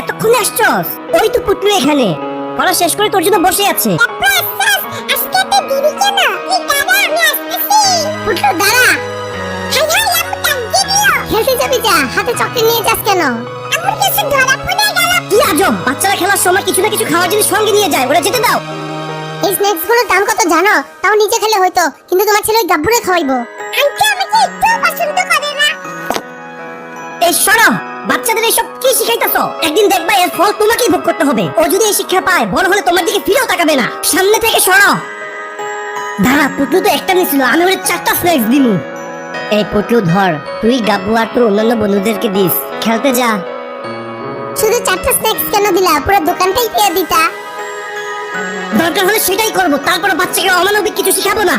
এতক্ষণে আসছস? ওই তো পুটলু এখানে, পড়া শেষ করে তোর জন্য বসে আছে। আজকে এত দেরি কেন? তুই দাঁড়া, আমি আসতেছি। পুটলু দাঁড়া। হাই হাই, আম্মু ডাক দিয়ে দিল। খেলতে যাবি যা, হাতে চকলেট নিয়ে যাস কেন? আম্মুর কাছে ধরা পড়ে গেল। কি আজব, বাচ্চারা খেলার সময় কিছু না কিছু খাওয়ার জিনিস সঙ্গে নিয়ে যায়, ওরা যেতে দাও। এই স্ন্যাক্স গুলোর দাম কত জানো? তাও নিজে খেলে হয়তো, কিন্তু তোমার ছেলে ওই গাব্বুরে খাওয়াইবো। আন্টি আমাকে একটু পছন্দ করে না। এই সরো, বাচ্চাদের এইসব কি শিখাইতেছো? একদিন দেখবা এর ফল তোমাকেই ভোগ করতে হবে। ও যদি এই শিক্ষা পায়, বড় হলে তোমার দিকে ফিরেও তাকাবে না। সামনে থেকে সরো। দাঁড়া, পুটলু তো একটা নিছিল, আমি ওরে 4টা স্ন্যাক্স দিমু। এই পুটলু ধর, তুই গাব্বু আর তোর অন্যান্য বন্ধুদেরকে দিস, খেলতে যা। শুধু 4টা স্ন্যাক্স কেন দিলা? পুরো দোকানটাই পেয়ে দিতা। দরকার হলে সেটাই করবো, তারপরে বাচ্চাকে অমানবিক কিছু শিখাবো না।